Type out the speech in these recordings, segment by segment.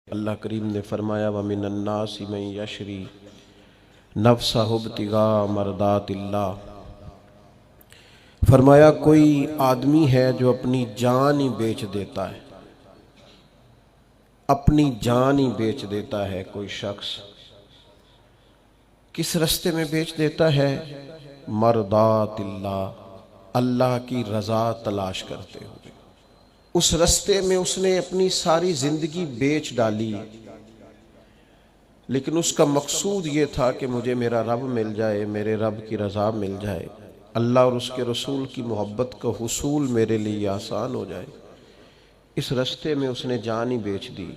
اللہ کریم نے فرمایا وَمِنَ النَّاسِ مَن يَشْرِي نَفْسَهُ ابْتِغَاءَ مَرْضَاتِ اللَّهِ، فرمایا کوئی آدمی ہے جو اپنی جان ہی بیچ دیتا ہے، اپنی جان ہی بیچ دیتا ہے۔ کوئی شخص کس رستے میں بیچ دیتا ہے؟ مرضات اللہ، اللہ کی رضا تلاش کرتے ہوئے اس رستے میں اس نے اپنی ساری زندگی بیچ ڈالی، لیکن اس کا مقصود یہ تھا کہ مجھے میرا رب مل جائے، میرے رب کی رضا مل جائے، اللہ اور اس کے رسول کی محبت کا حصول میرے لیے آسان ہو جائے۔ اس رستے میں اس نے جان ہی بیچ دی۔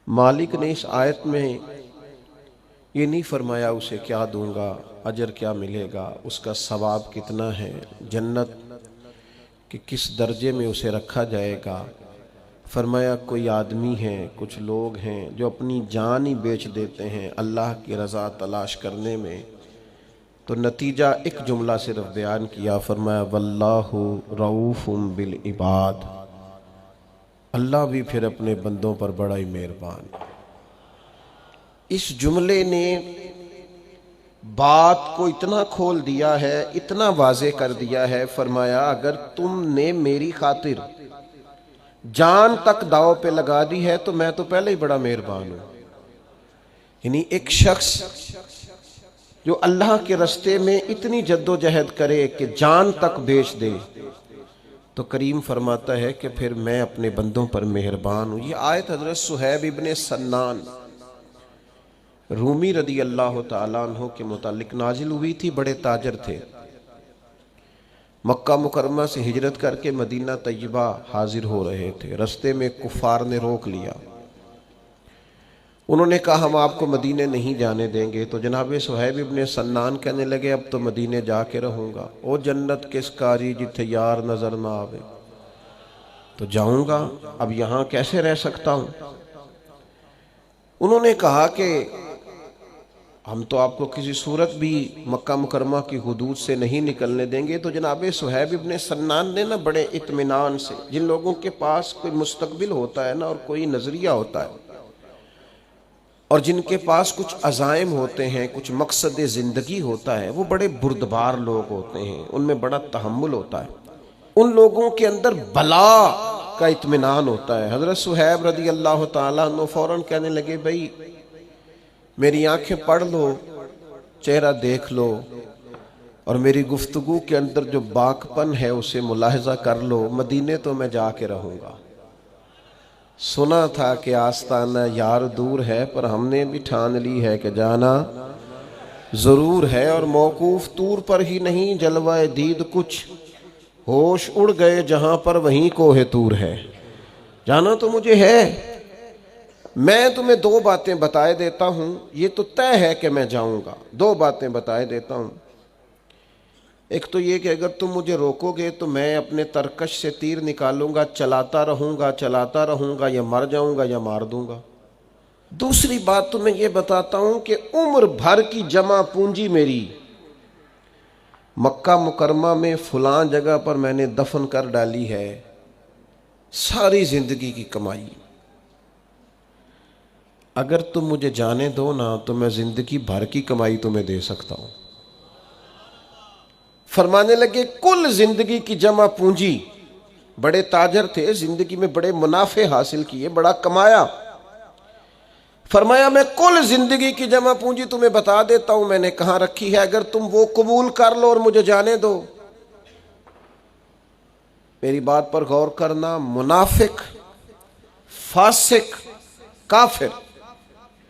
مالک نے اس آیت میں یہ نہیں فرمایا اسے کیا دوں گا، اجر کیا ملے گا، اس کا ثواب کتنا ہے، جنت کہ کس درجے میں اسے رکھا جائے گا۔ فرمایا کوئی آدمی ہیں، کچھ لوگ ہیں جو اپنی جان ہی بیچ دیتے ہیں اللہ کی رضا تلاش کرنے میں۔ تو نتیجہ ایک جملہ صرف بیان کیا، فرمایا واللہ رؤوف بالعباد، اللہ بھی پھر اپنے بندوں پر بڑا ہی مہربان۔ اس جملے نے بات کو اتنا کھول دیا ہے، اتنا واضح کر دیا ہے۔ فرمایا اگر تم نے میری خاطر جان تک داؤ پہ لگا دی ہے تو میں تو پہلے ہی بڑا مہربان ہوں۔ یعنی ایک شخص جو اللہ کے رستے میں اتنی جد و جہد کرے کہ جان تک بیچ دے، تو کریم فرماتا ہے کہ پھر میں اپنے بندوں پر مہربان ہوں۔ یہ آیت حضرت صہیب ابن سنان رومی رضی اللہ تعالیٰ عنہ کے متعلق نازل ہوئی تھی۔ بڑے تاجر تھے، مکہ مکرمہ سے ہجرت کر کے مدینہ طیبہ حاضر ہو رہے تھے۔ رستے میں کفار نے روک لیا، انہوں نے کہا ہم آپ کو مدینے نہیں جانے دیں گے۔ تو جناب صہیب ابن سنان کہنے لگے اب تو مدینے جا کے رہوں گا، او جنت کس کاری جتھے یار نظر نہ آوے، تو جاؤں گا، اب یہاں کیسے رہ سکتا ہوں۔ انہوں نے کہا کہ ہم تو آپ کو کسی صورت بھی مکہ مکرمہ کی حدود سے نہیں نکلنے دیں گے۔ تو جناب صہیب ابن سنان نے نا بڑے اطمینان سے، جن لوگوں کے پاس کوئی مستقبل ہوتا ہے نا اور کوئی نظریہ ہوتا ہے اور جن کے پاس کچھ عزائم ہوتے ہیں، کچھ مقصد زندگی ہوتا ہے، وہ بڑے بردبار لوگ ہوتے ہیں، ان میں بڑا تحمل ہوتا ہے، ان لوگوں کے اندر بلا کا اطمینان ہوتا ہے۔ حضرت صہیب رضی اللہ تعالیٰ عنہ فوراً کہنے لگے بھائی میری آنکھیں پڑھ لو، چہرہ دیکھ لو، اور میری گفتگو کے اندر جو باکپن ہے اسے ملاحظہ کر لو، مدینے تو میں جا کے رہوں گا۔ سنا تھا کہ آستانہ یار دور ہے، پر ہم نے بھی ٹھان لی ہے کہ جانا ضرور ہے، اور موقوف طور پر ہی نہیں جلوہ دید کچھ ہوش اڑ گئے جہاں پر وہیں کوہ طور ہے۔ جانا تو مجھے ہے، میں تمہیں دو باتیں بتائے دیتا ہوں، یہ تو طے ہے کہ میں جاؤں گا۔ دو باتیں بتائے دیتا ہوں، ایک تو یہ کہ اگر تم مجھے روکو گے تو میں اپنے ترکش سے تیر نکالوں گا، چلاتا رہوں گا، یا مر جاؤں گا یا مار دوں گا۔ دوسری بات تو میں یہ بتاتا ہوں کہ عمر بھر کی جمع پونجی میری مکہ مکرمہ میں فلاں جگہ پر میں نے دفن کر ڈالی ہے، ساری زندگی کی کمائی۔ اگر تم مجھے جانے دو نا تو میں زندگی بھر کی کمائی تمہیں دے سکتا ہوں۔ فرمانے لگے کل زندگی کی جمع پونجی، بڑے تاجر تھے، زندگی میں بڑے منافع حاصل کیے، بڑا کمایا۔ فرمایا میں کل زندگی کی جمع پونجی تمہیں بتا دیتا ہوں میں نے کہاں رکھی ہے، اگر تم وہ قبول کر لو اور مجھے جانے دو۔ میری بات پر غور کرنا، منافق، فاسق، کافر،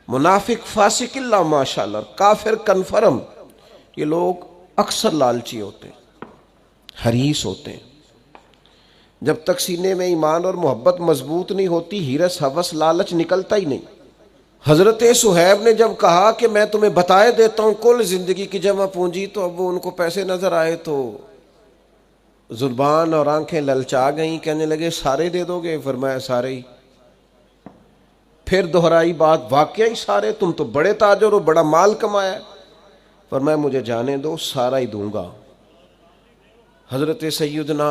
منافق فاسق اللہ ماشاءاللہ، کافر کنفرم، یہ لوگ اکثر لالچی ہوتے ہیں، حریص ہوتے ہیں۔ جب تک سینے میں ایمان اور محبت مضبوط نہیں ہوتی، ہرس ہوس لالچ نکلتا ہی نہیں۔ حضرت صہیب نے جب کہا کہ میں تمہیں بتائے دیتا ہوں کل زندگی کی جمع پونجی، تو اب وہ ان کو پیسے نظر آئے تو زبان اور آنکھیں للچا گئیں، کہنے لگے سارے دے دو گے؟ فرمایا سارے ہی۔ پھر دہرائی بات، واقعی سارے؟ تم تو بڑے تاجر ہو، بڑا مال کمایا ہے۔ فرمایا مجھے جانے دو، سارا ہی دوں گا۔ حضرت سیدنا